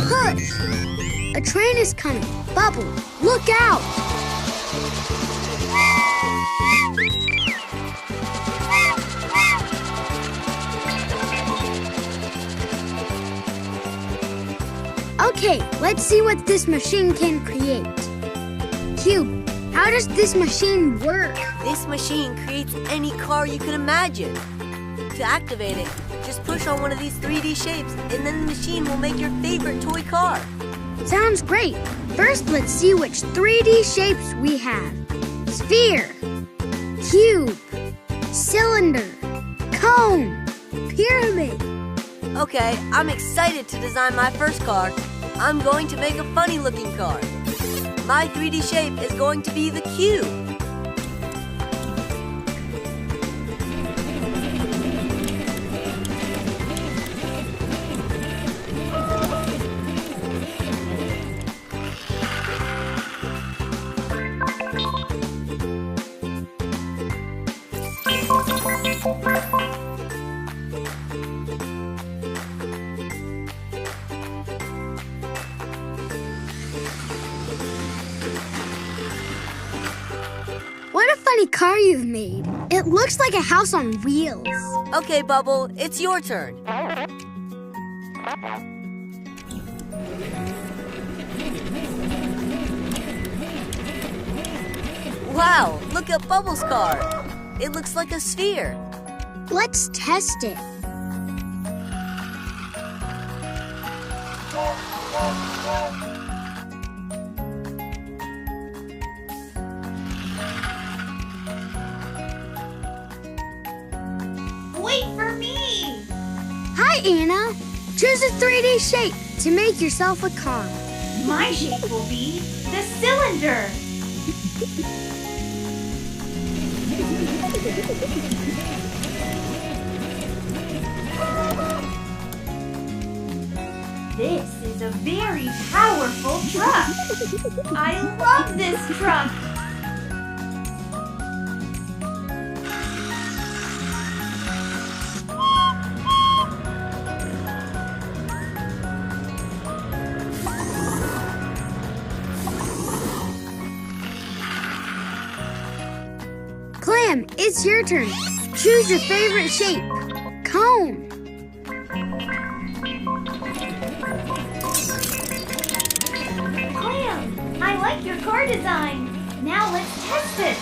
Push! A train is coming. Bubble, look out! Okay, let's see what this machine can create. Cube, how does this machine work? This machine creates any car you can imagine. To activate it, just push on one of these 3D shapes, and then the machine will make your favorite toy car. Sounds great. First, let's see which 3D shapes we have. Sphere, cube, cylinder, cone, pyramid. Okay, I'm excited to design my first car. I'm going to make a funny-looking car. My 3D shape is going to be the cube. What a funny car you've made. It looks like a house on wheels. Okay, Bubble, it's your turn. Wow, look at Bubble's car. It looks like a sphere. Let's test it. Wait for me! Hi, Anna. Choose a 3D shape to make yourself a car. My shape will be the cylinder. This is a very powerful truck. I love this truck. Clam, it's your turn. Choose your favorite shape. Cone. Clam, I like your car design. Now let's test it.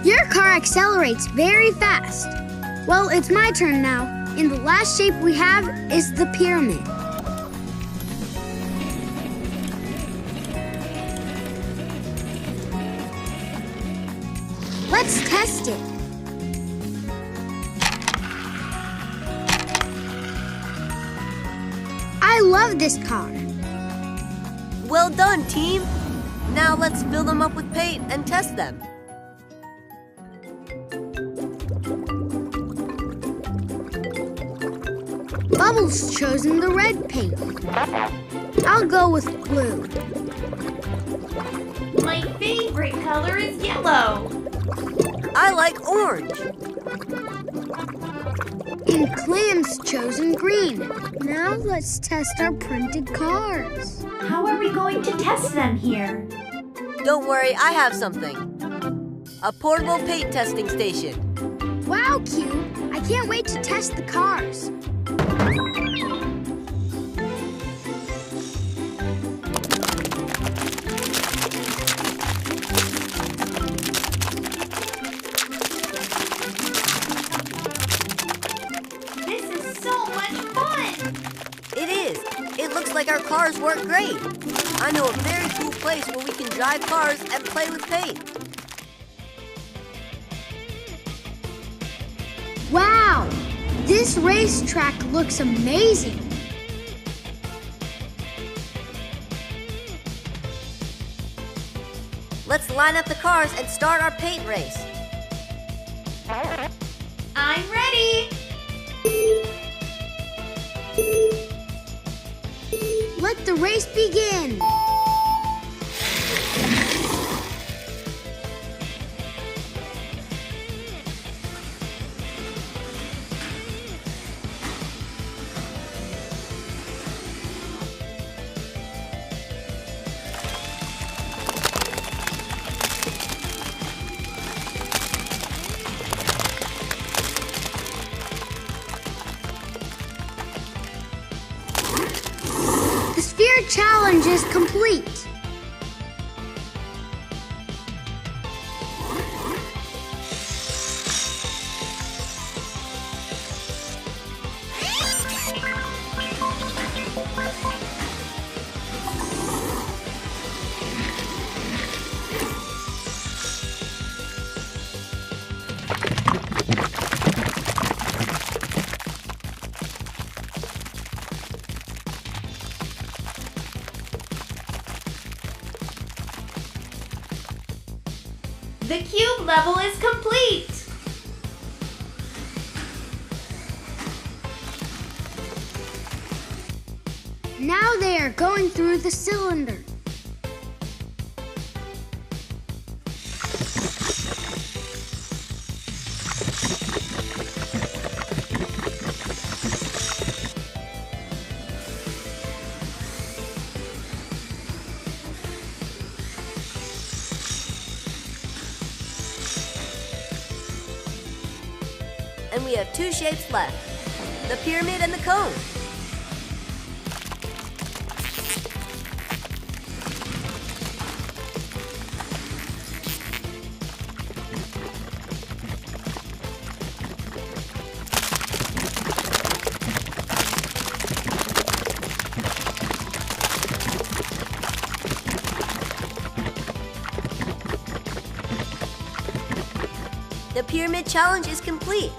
Your car accelerates very fast. Well, it's my turn now. And the last shape we have is the pyramid. Let's test it. I love this car. Well done, team. Now let's fill them up with paint and test them. Bubbles chosen the red paint. I'll go with blue. My favorite color is yellow. I like orange. And Clam's chosen green. Now let's test our printed cars. How are we going to test them here? Don't worry, I have something. A portable paint testing station. Wow, Cube. I can't wait to test the cars. This is so much fun! It is. It looks like our cars work great. I know a very cool place where we can drive cars and play with paint. Wow! This racetrack looks amazing. Let's line up the cars and start our paint race. I'm ready! Let the race begin. Your challenge is complete. The cube level is complete! Now they are going through the cylinder. And we have two shapes left, the pyramid and the cone. The pyramid challenge is complete.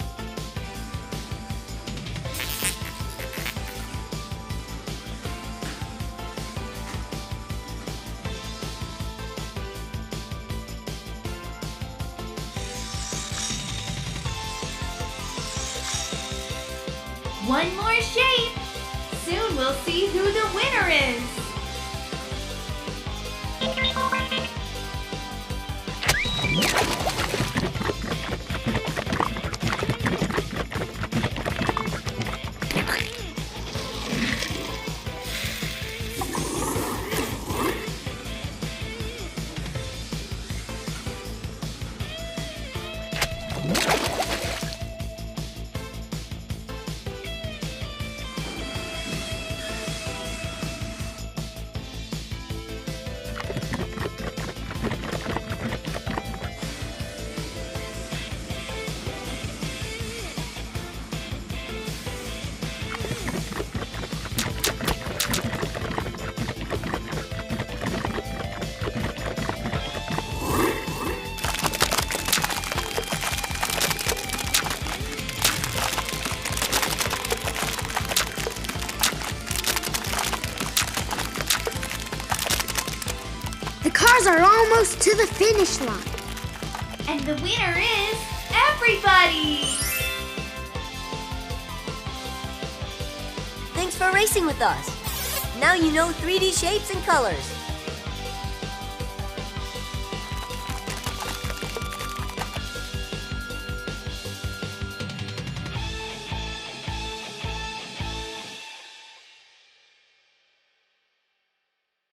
One more shape! Soon we'll see who the winner is! The cars are almost to the finish line. And the winner is everybody! Thanks for racing with us. Now you know 3D shapes and colors.